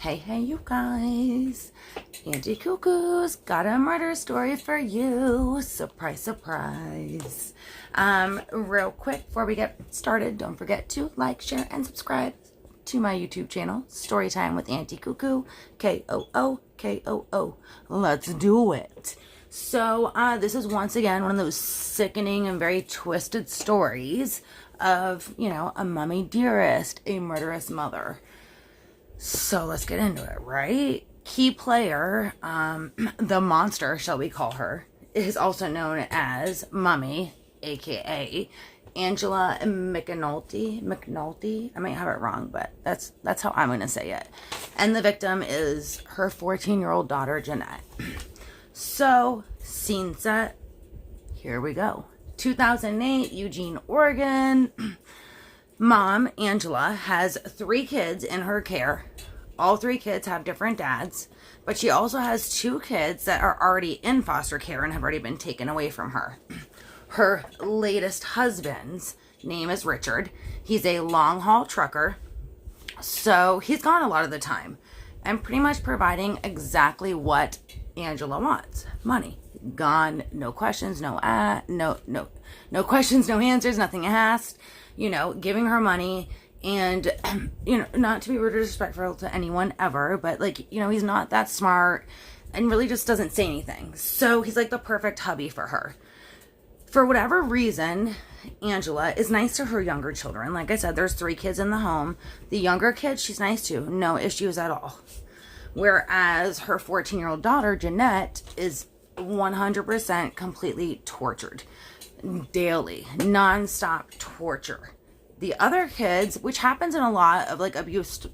Hey, you guys. Auntie Cuckoo's got a murder story for you. Surprise, surprise. Real quick, before we get started, don't forget to like, share, and subscribe to my YouTube channel, Storytime with Auntie Cuckoo, K-O-O, K-O-O. Let's do it. So, this is once again one of those sickening and very twisted stories of, a mummy dearest, a murderous mother. So let's get into it, right? Key player, the monster, shall we call her, is also known as Mummy, aka Angela McNulty. I might have it wrong, but that's how I'm gonna say it. And the victim is her 14-year-old daughter, Jeanette. So, scene set, here we go. 2008, Eugene, Oregon. Mom, Angela, has 3 kids in her care. All 3 kids have different dads, but she also has 2 kids that are already in foster care and have already been taken away from her. Her latest husband's name is Richard. He's a long-haul trucker, so he's gone a lot of the time and pretty much providing exactly what Angela wants. Money. Gone, no questions, no questions, no answers, nothing asked. Giving her money and, not to be rude or disrespectful to anyone ever, but he's not that smart and really just doesn't say anything. So he's like the perfect hubby for her. For whatever reason, Angela is nice to her younger children. Like I said, there's 3 kids in the home. The younger kids, she's nice to. No issues at all. Whereas her 14-year-old daughter, Jeanette, is 100% completely tortured. Daily, non-stop torture. The other kids, which happens in a lot of abuse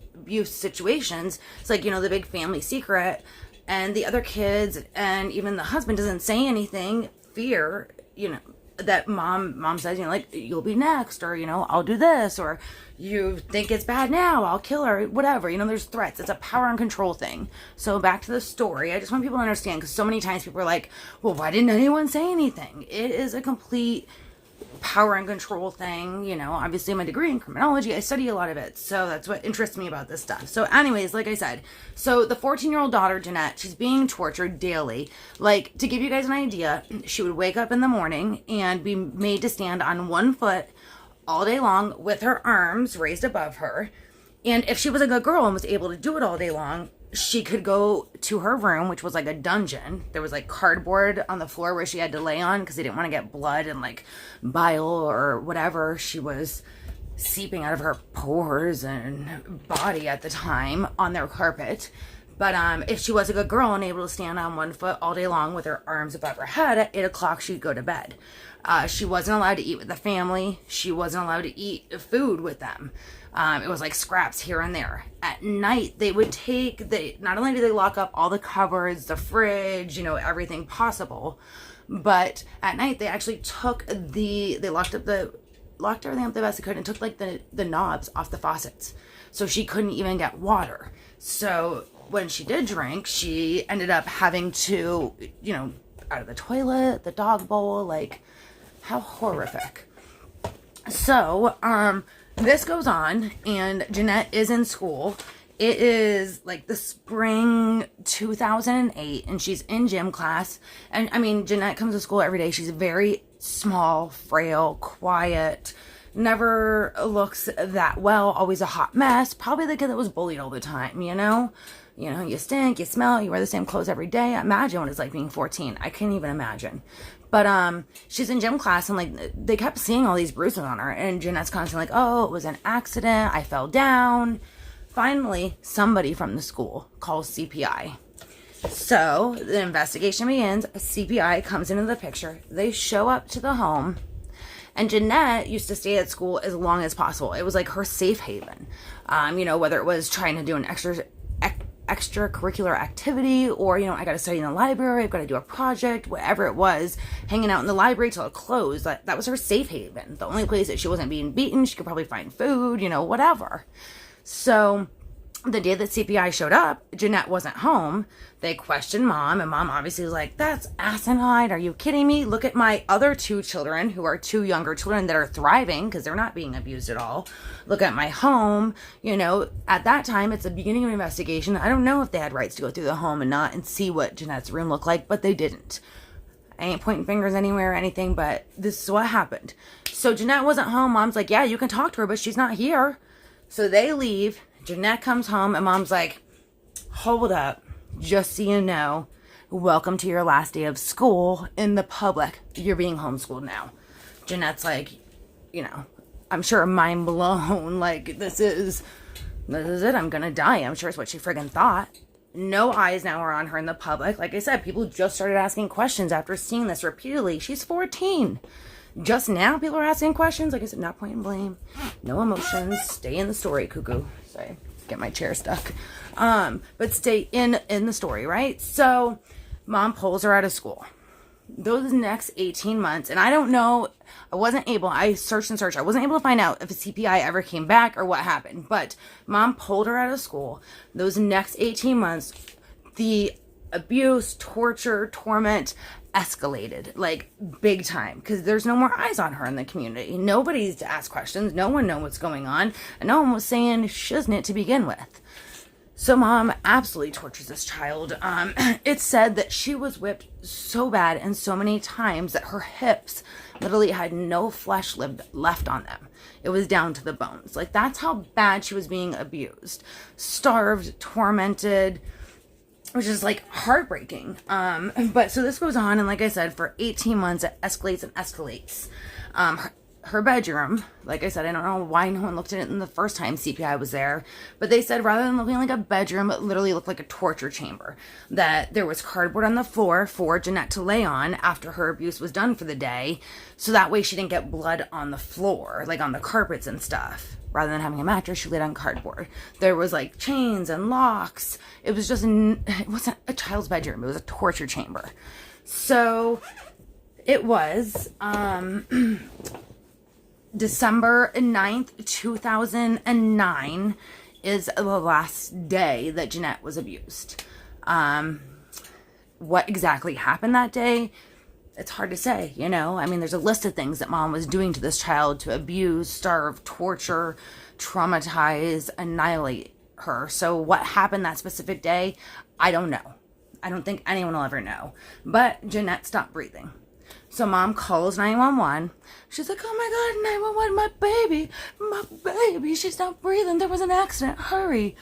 situations, it's the big family secret, and the other kids and even the husband doesn't say anything, fear, that mom says, you'll be next, or, I'll do this, or you think it's bad now, I'll kill her, whatever, there's threats. It's a power and control thing. So back to the story, I just want people to understand, because so many times people are like, well, why didn't anyone say anything? It is a complete power and control thing. Obviously my degree in criminology, I study a lot of it, so that's what interests me about this stuff. So anyways, like I said, so the 14-year-old daughter, Jeanette, she's being tortured daily. To give you guys an idea, she would wake up in the morning and be made to stand on 1 foot all day long with her arms raised above her. And if she was a good girl and was able to do it all day long, she could go to her room, which was like a dungeon. There was cardboard on the floor where she had to lay on because they didn't want to get blood and bile or whatever she was seeping out of her pores and body at the time on their carpet. But if she was a good girl and able to stand on 1 foot all day long with her arms above her head, at 8 o'clock she'd go to bed. She wasn't allowed to eat with the family. She wasn't allowed to eat food with them. It was scraps here and there. At night, they would not only did they lock up all the cupboards, the fridge, everything possible, but at night they actually they locked everything up the best they could and took the knobs off the faucets. So she couldn't even get water. So when she did drink, she ended up having to, out of the toilet, the dog bowl, how horrific. So, this goes on, and Jeanette is in school. It is the spring 2008, and she's in gym class. And Jeanette comes to school every day. She's very small, frail, quiet, never looks that well, always a hot mess. Probably the kid that was bullied all the time, you stink, you smell, you wear the same clothes every day. Imagine what it's like being 14. I can't even imagine. But she's in gym class, and they kept seeing all these bruises on her, and Jeanette's constantly oh, it was an accident, I fell down. Finally, somebody from the school calls CPI. So the investigation begins. CPI comes into the picture. They show up to the home, and Jeanette used to stay at school as long as possible. It was her safe haven. Whether it was trying to do an extracurricular activity, or I got to study in the library, I've got to do a project, whatever it was, hanging out in the library till it closed. That was her safe haven. The only place that she wasn't being beaten, she could probably find food, whatever. So the day that CPI showed up, Jeanette wasn't home. They questioned mom, and mom obviously was like, that's asinine. Are you kidding me? Look at my other 2 children who are 2 younger children that are thriving because they're not being abused at all. Look at my home. At that time, it's the beginning of an investigation. I don't know if they had rights to go through the home and see what Jeanette's room looked like, but they didn't. I ain't pointing fingers anywhere or anything, but this is what happened. So Jeanette wasn't home. Mom's like, yeah, you can talk to her, but she's not here. So they leave. Jeanette comes home, and mom's like, hold up, just so you know, welcome to your last day of school in the public. You're being homeschooled now. Jeanette's like, I'm sure mind blown. Like, this is it. I'm gonna die. I'm sure it's what she friggin' thought. No eyes now are on her in the public. Like I said, people just started asking questions after seeing this repeatedly. She's 14. Just now, people are asking questions. Like I said, not pointing blame. No emotions. Stay in the story, cuckoo. Sorry, get my chair stuck. But stay in the story, right? So, mom pulls her out of school. Those next 18 months, and I don't know, I searched and searched. I wasn't able to find out if a CPI ever came back or what happened. But mom pulled her out of school. Those next 18 months, the abuse, torture, torment escalated, like, big time, because there's no more eyes on her in the community. Nobody's to ask questions. No one knows what's going on, and no one was saying shiznit to begin with. So mom absolutely tortures this child. It's said that she was whipped so bad and so many times that her hips literally had no flesh left on them. It was down to the bones. Like, that's how bad she was being abused. Starved, tormented, which is, like, heartbreaking. But so this goes on, and like I said, for 18 months, it escalates and escalates. Her bedroom, like I said, I don't know why no one looked at it in the first time CPI was there, but they said rather than looking like a bedroom, it literally looked like a torture chamber. That there was cardboard on the floor for Jeanette to lay on after her abuse was done for the day, so that way she didn't get blood on the floor, like on the carpets and stuff. Rather than having a mattress, she laid on cardboard. There was, like, chains and locks. It wasn't a child's bedroom. It was a torture chamber. So it was December 9th, 2009 is the last day that Jeanette was abused. What exactly happened that day? It's hard to say, I mean, there's a list of things that mom was doing to this child to abuse, starve, torture, traumatize, annihilate her. So what happened that specific day, I don't know. I don't think anyone will ever know. But Jeanette stopped breathing. So mom calls 911. She's like, oh my God, 911, my baby, she's not breathing. There was an accident. Hurry.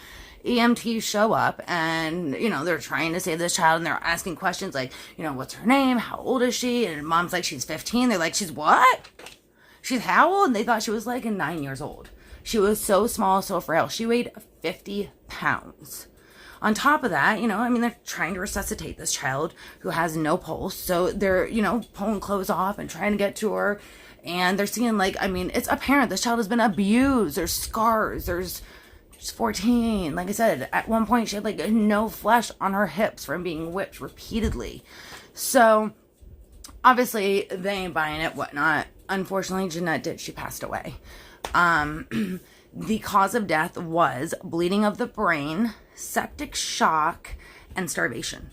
EMTs show up, and, they're trying to save this child, and they're asking questions like, what's her name? How old is she? And mom's like, she's 15. They're like, she's what? She's how old? And they thought she was like 9 years old. She was so small, so frail. She weighed 50 pounds. On top of that, they're trying to resuscitate this child who has no pulse. So they're, pulling clothes off and trying to get to her. And they're seeing, it's apparent this child has been abused. There's scars. She's 14. Like I said, at one point she had, no flesh on her hips from being whipped repeatedly. So, obviously, they ain't buying it, whatnot. Unfortunately, Jeanette did. She passed away. The cause of death was bleeding of the brain, septic shock, and starvation.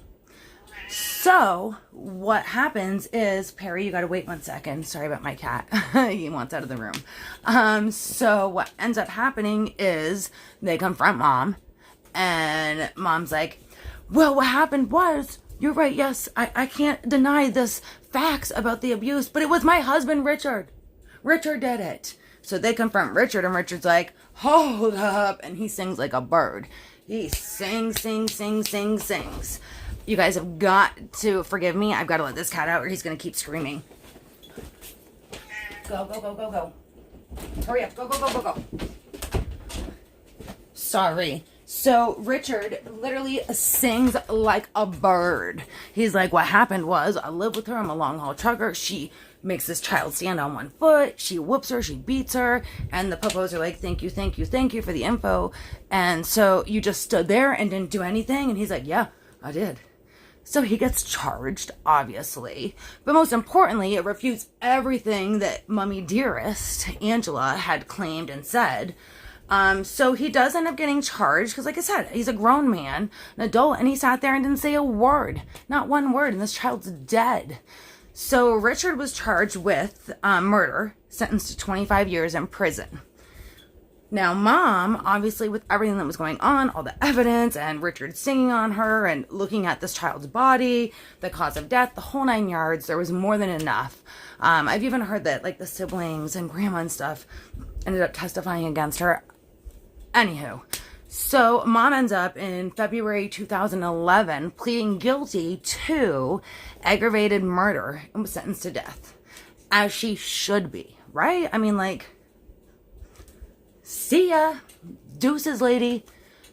So, what happens is, Perry, you gotta wait 1 second. Sorry about my cat. He wants out of the room. So what ends up happening is they confront mom, and mom's like, well, what happened was, you're right, yes, I can't deny this facts about the abuse, but it was my husband, Richard. Richard did it. So they confront Richard, and Richard's like, hold up, and he sings like a bird. He sings. You guys have got to forgive me. I've got to let this cat out or he's going to keep screaming. Go. Hurry up. Go. Sorry. So Richard literally sings like a bird. He's like, what happened was I live with her. I'm a long haul trucker. She makes this child stand on one foot. She whoops her. She beats her. And the popos are like, thank you for the info. And so you just stood there and didn't do anything. And he's like, yeah, I did. So he gets charged, obviously. But most importantly, it refutes everything that Mommy Dearest, Angela, had claimed and said. So he does end up getting charged because, like I said, he's a grown man, an adult, and he sat there and didn't say a word, not one word, and this child's dead. So Richard was charged with murder, sentenced to 25 years in prison. Now, Mom, obviously, with everything that was going on, all the evidence, and Richard singing on her, and looking at this child's body, the cause of death, the whole 9 yards, there was more than enough. I've even heard that, like, the siblings and grandma and stuff ended up testifying against her. Anywho, so Mom ends up in February 2011 pleading guilty to aggravated murder and was sentenced to death, as she should be, right? I mean, like, see ya, deuces, lady.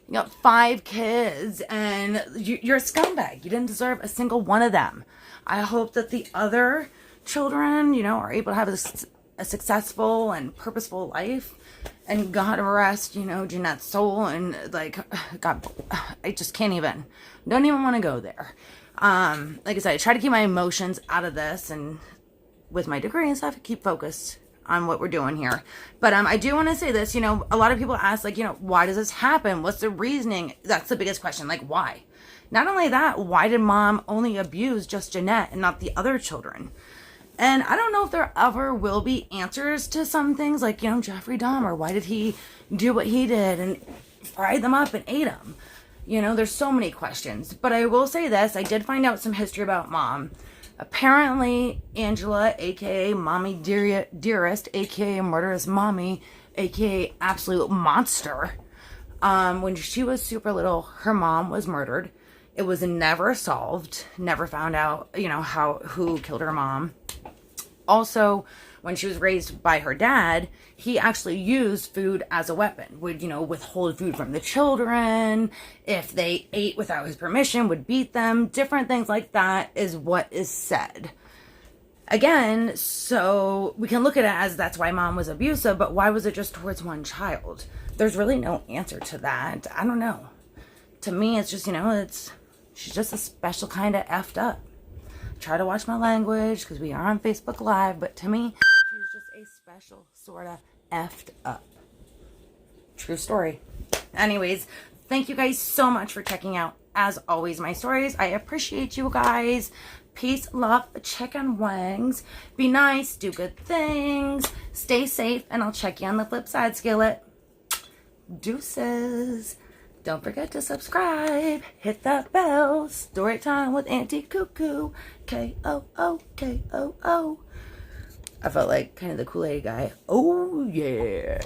You got 5 kids, and you're a scumbag. You didn't deserve a single one of them. I hope that the other children, you know, are able to have a successful and purposeful life. And God rest, you know, Jeanette's soul. And, like, God, I just can't even. Don't even want to go there. Like I said, I try to keep my emotions out of this. And with my degree and stuff, I keep focused on what we're doing here. But I do want to say this, you know, a lot of people ask, like, you know, why does this happen? What's the reasoning? That's the biggest question. Like, why? Not only that, why did Mom only abuse just Jeanette and not the other children? And I don't know if there ever will be answers to some things, like, you know, Jeffrey Dahmer. Why did he do what he did and fried them up and ate them? You know, there's so many questions. But I will say this. I did find out some history about Mom. Apparently, Angela, a.k.a. mommydearest, a.k.a. Murderous Mommy, a.k.a. absolute monster. When she was super little, her mom was murdered. It was never solved. Never found out, you know, who killed her mom. Also, when she was raised by her dad, he actually used food as a weapon. Would, you know, withhold food from the children. If they ate without his permission, would beat them. Different things like that is what is said. Again, so we can look at it as that's why Mom was abusive, but why was it just towards one child? There's really no answer to that. I don't know. To me, it's just, you know, she's just a special kind of effed up. Try to watch my language because we are on Facebook Live, but to me, she's just a special sort of effed up. True story. Anyways, thank you guys so much for checking out, as always, my stories. I appreciate you guys. Peace, love, chicken wings. Be nice, do good things, stay safe, and I'll check you on the flip side, Skillet. Deuces. Don't forget to subscribe. Hit that bell. Story time with Auntie Cuckoo. K-O-O, K-O-O. I felt like kind of the Kool-Aid guy. Oh, yeah.